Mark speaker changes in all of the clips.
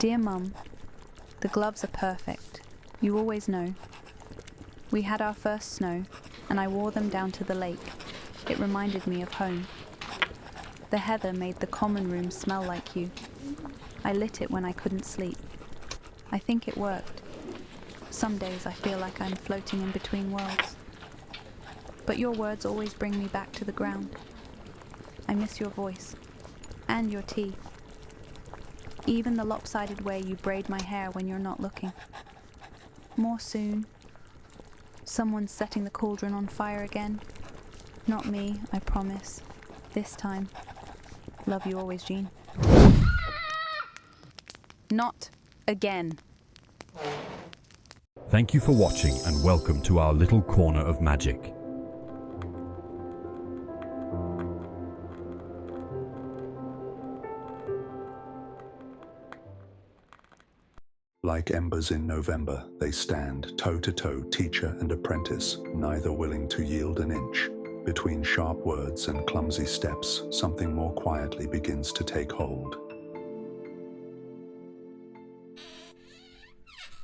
Speaker 1: Dear Mum, the gloves are perfect. You always know. We had our first snow, and I wore them down to the lake. It reminded me of home. The heather made the common room smell like you. I lit it when I couldn't sleep. I think it worked. Some days I feel like I'm floating in between worlds. But your words always bring me back to the ground. I miss your voice, and your tea. Even the lopsided way you braid my hair when you're not looking. More soon. Someone's setting the cauldron on fire again. Not me, I promise. This time. Love you always, Jean. Not again.
Speaker 2: Thank you for watching and welcome to our little corner of magic.
Speaker 3: Like embers in November, they stand toe-to-toe, teacher and apprentice, neither willing to yield an inch. Between sharp words and clumsy steps, something more quietly begins to take hold.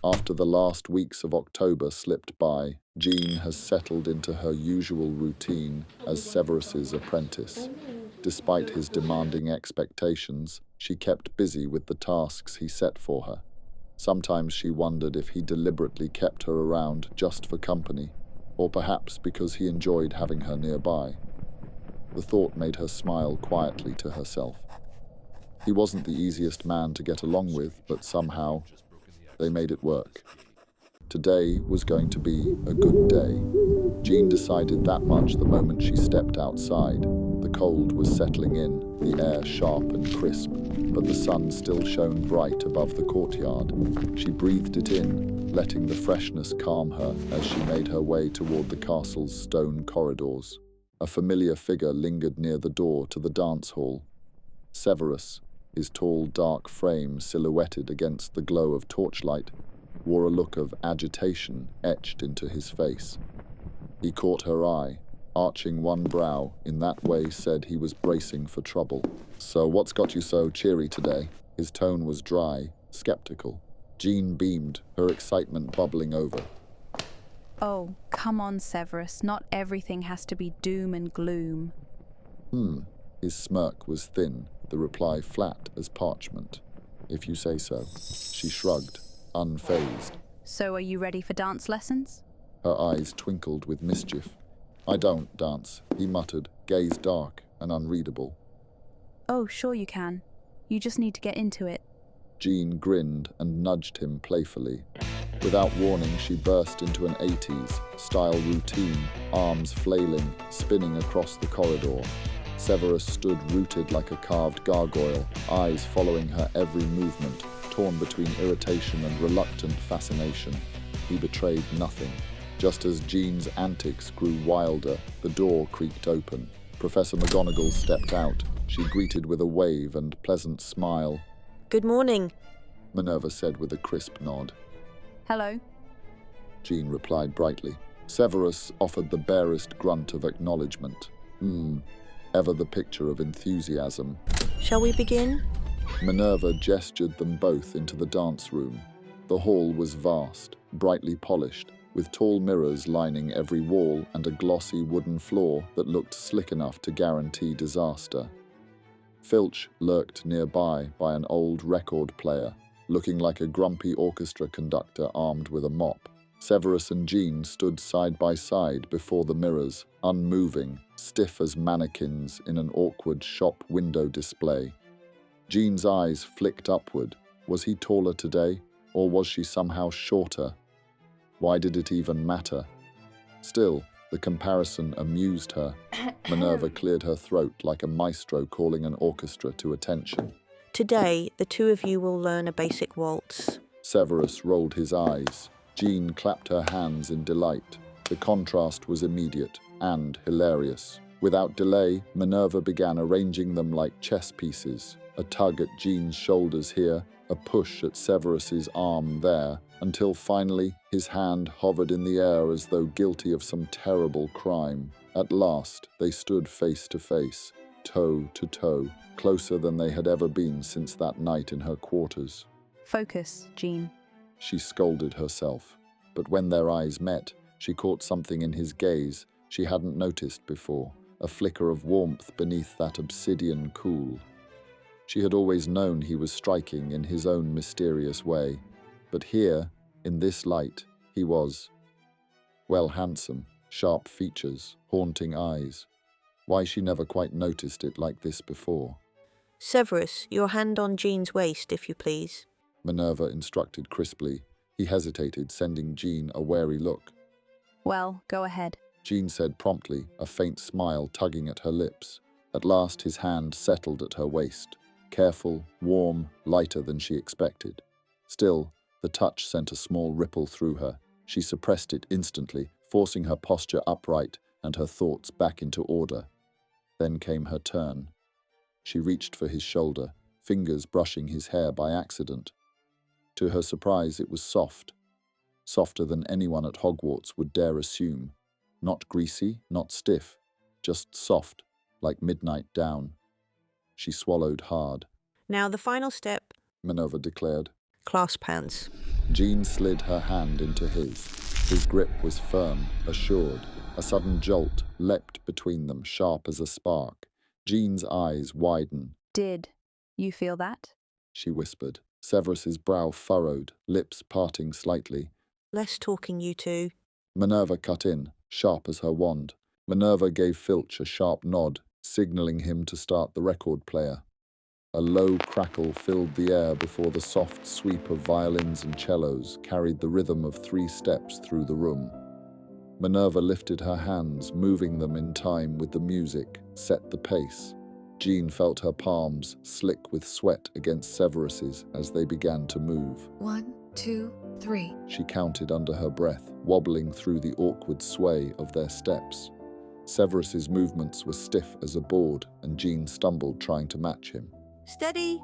Speaker 4: After the last weeks of October slipped by, Jean has settled into her usual routine as Severus's apprentice. Despite his demanding expectations, she kept busy with the tasks he set for her. Sometimes she wondered if he deliberately kept her around just for company, or perhaps because he enjoyed having her nearby. The thought made her smile quietly to herself. He wasn't the easiest man to get along with, but somehow they made it work. Today was going to be a good day. Jean decided that much the moment she stepped outside. The cold was settling in, the air sharp and crisp, but the sun still shone bright above the courtyard. She breathed it in, letting the freshness calm her as she made her way toward the castle's stone corridors. A familiar figure lingered near the door to the dance hall. Severus, his tall, dark frame silhouetted against the glow of torchlight, wore a look of agitation etched into his face. He caught her eye, arching one brow in that way said he was bracing for trouble. "So what's got you so cheery today?" His tone was dry, skeptical. Jean beamed, her excitement bubbling over.
Speaker 1: Oh, come on, Severus. Not everything has to be doom and gloom.
Speaker 4: His smirk was thin, the reply flat as parchment. "If you say so." She shrugged, unfazed.
Speaker 1: So are you ready for dance lessons?
Speaker 4: Her eyes twinkled with mischief. "I don't dance," he muttered, gaze dark and unreadable.
Speaker 1: Oh, sure you can. You just need to get into it.
Speaker 4: Jean grinned and nudged him playfully. Without warning, she burst into an 80s style routine, arms flailing, spinning across the corridor. Severus stood rooted like a carved gargoyle, eyes following her every movement, torn between irritation and reluctant fascination. He betrayed nothing. Just as Jean's antics grew wilder, the door creaked open. Professor McGonagall stepped out. She greeted with a wave and pleasant smile.
Speaker 5: "Good morning,"
Speaker 4: Minerva said with a crisp nod.
Speaker 1: Hello?
Speaker 4: Jean replied brightly. Severus offered the barest grunt of acknowledgement. Ever the picture of enthusiasm.
Speaker 5: "Shall we begin?"
Speaker 4: Minerva gestured them both into the dance room. The hall was vast, brightly polished, with tall mirrors lining every wall and a glossy wooden floor that looked slick enough to guarantee disaster. Filch lurked nearby by an old record player, looking like a grumpy orchestra conductor armed with a mop. Severus and Jean stood side by side before the mirrors, unmoving, stiff as mannequins in an awkward shop window display. Jean's eyes flicked upward. Was he taller today, or was she somehow shorter? Why did it even matter? Still, the comparison amused her. Minerva cleared her throat like a maestro calling an orchestra to attention.
Speaker 5: "Today, the two of you will learn a basic waltz."
Speaker 4: Severus rolled his eyes. Jean clapped her hands in delight. The contrast was immediate and hilarious. Without delay, Minerva began arranging them like chess pieces. A tug at Jean's shoulders here, a push at Severus's arm there, until finally his hand hovered in the air as though guilty of some terrible crime. At last, they stood face to face, toe to toe, closer than they had ever been since that night in her quarters.
Speaker 1: Focus, Jean.
Speaker 4: She scolded herself. But when their eyes met, she caught something in his gaze she hadn't noticed before, a flicker of warmth beneath that obsidian cool. She had always known he was striking in his own mysterious way, but here, in this light, he was, well, handsome, sharp features, haunting eyes. Why she never quite noticed it like this before.
Speaker 5: Severus, your hand on Jean's waist, if you please.
Speaker 4: Minerva instructed crisply. He hesitated, sending Jean a wary look.
Speaker 1: Well, go ahead.
Speaker 4: Jean said promptly, a faint smile tugging at her lips. At last his hand settled at her waist. Careful, warm, lighter than she expected. Still, the touch sent a small ripple through her. She suppressed it instantly, forcing her posture upright and her thoughts back into order. Then came her turn. She reached for his shoulder, fingers brushing his hair by accident. To her surprise, it was soft. Softer than anyone at Hogwarts would dare assume. Not greasy, not stiff, just soft, like midnight down. She swallowed hard.
Speaker 5: Now the final step,
Speaker 4: Minerva declared.
Speaker 5: clasp hands.
Speaker 4: Jean slid her hand into his. His grip was firm, assured. A sudden jolt leapt between them, sharp as a spark. Jean's eyes widened.
Speaker 1: Did you feel that?
Speaker 4: She whispered. Severus's brow furrowed, lips parting slightly.
Speaker 5: Less talking, you two.
Speaker 4: Minerva cut in, sharp as her wand. Minerva gave Filch a sharp nod, signalling him to start the record player. A low crackle filled the air before the soft sweep of violins and cellos carried the rhythm of 3 steps through the room. Minerva lifted her hands, moving them in time with the music, set the pace. Jean felt her palms slick with sweat against Severus's as they began to move.
Speaker 6: 1, 2, 3.
Speaker 4: She counted under her breath, wobbling through the awkward sway of their steps. Severus's movements were stiff as a board, and Jean stumbled trying to match him.
Speaker 5: Steady.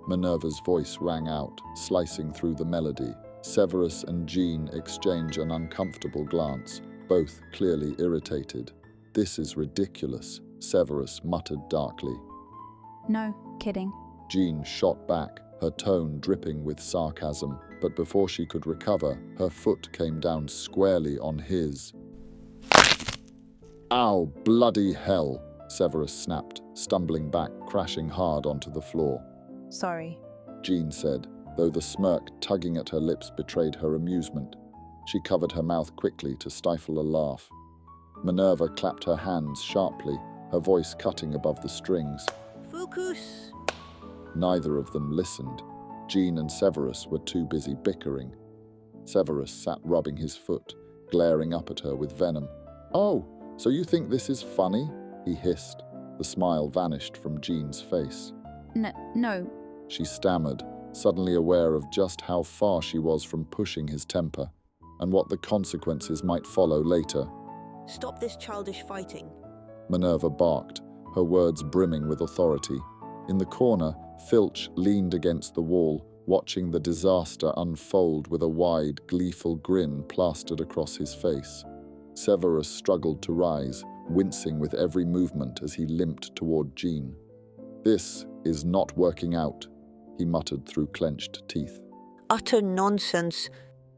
Speaker 4: Minerva's voice rang out, slicing through the melody. Severus and Jean exchange an uncomfortable glance, both clearly irritated. "This is ridiculous," Severus muttered darkly.
Speaker 1: No, kidding.
Speaker 4: Jean shot back, her tone dripping with sarcasm, but before she could recover, her foot came down squarely on his. "Ow, bloody hell!" Severus snapped, stumbling back, crashing hard onto the floor.
Speaker 1: Sorry.
Speaker 4: Jean said, though the smirk tugging at her lips betrayed her amusement. She covered her mouth quickly to stifle a laugh. Minerva clapped her hands sharply, her voice cutting above the strings.
Speaker 5: Focus.
Speaker 4: Neither of them listened. Jean and Severus were too busy bickering. Severus sat rubbing his foot, glaring up at her with venom. "Oh, so you think this is funny?" he hissed. The smile vanished from Jean's face.
Speaker 1: No.
Speaker 4: She stammered, suddenly aware of just how far she was from pushing his temper, and what the consequences might follow later.
Speaker 5: Stop this childish fighting.
Speaker 4: Minerva barked, her words brimming with authority. In the corner, Filch leaned against the wall, watching the disaster unfold with a wide, gleeful grin plastered across his face. Severus struggled to rise, wincing with every movement as he limped toward Jean. "This is not working out," he muttered through clenched teeth.
Speaker 5: Utter nonsense.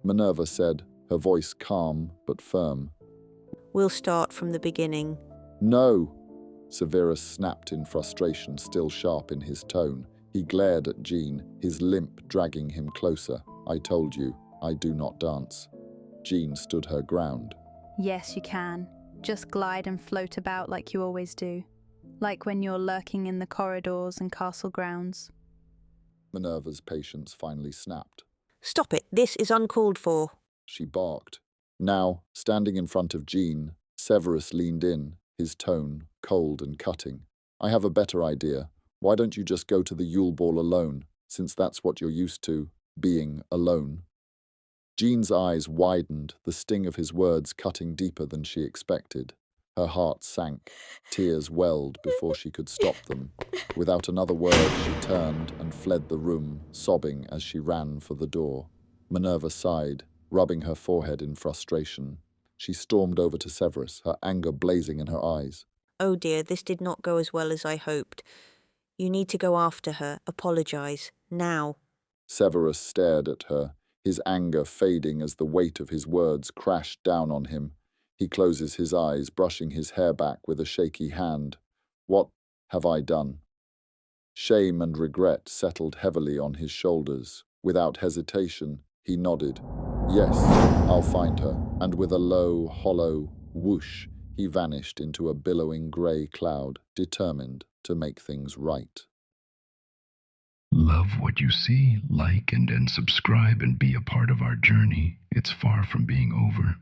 Speaker 4: Minerva said, her voice calm but firm.
Speaker 5: We'll start from the beginning.
Speaker 4: "No!" Severus snapped in frustration, still sharp in his tone. He glared at Jean, his limp dragging him closer. "I told you, I do not dance." Jean stood her ground.
Speaker 1: Yes, you can. Just glide and float about like you always do. Like when you're lurking in the corridors and castle grounds.
Speaker 4: Minerva's patience finally snapped.
Speaker 5: Stop it. This is uncalled for.
Speaker 4: She barked. Now, standing in front of Jean, Severus leaned in, his tone cold and cutting. "I have a better idea. Why don't you just go to the Yule Ball alone, since that's what you're used to, being alone?" Jean's eyes widened, the sting of his words cutting deeper than she expected. Her heart sank. Tears welled before she could stop them. Without another word, she turned and fled the room, sobbing as she ran for the door. Minerva sighed, rubbing her forehead in frustration. She stormed over to Severus, her anger blazing in her eyes.
Speaker 5: Oh dear, this did not go as well as I hoped. You need to go after her, apologize, now.
Speaker 4: Severus stared at her, his anger fading as the weight of his words crashed down on him. He closes his eyes, brushing his hair back with a shaky hand. What have I done? Shame and regret settled heavily on his shoulders. Without hesitation, he nodded. Yes, I'll find her. And with a low, hollow whoosh, he vanished into a billowing grey cloud, determined to make things right.
Speaker 7: Love what you see, like and then subscribe and be a part of our journey. It's far from being over.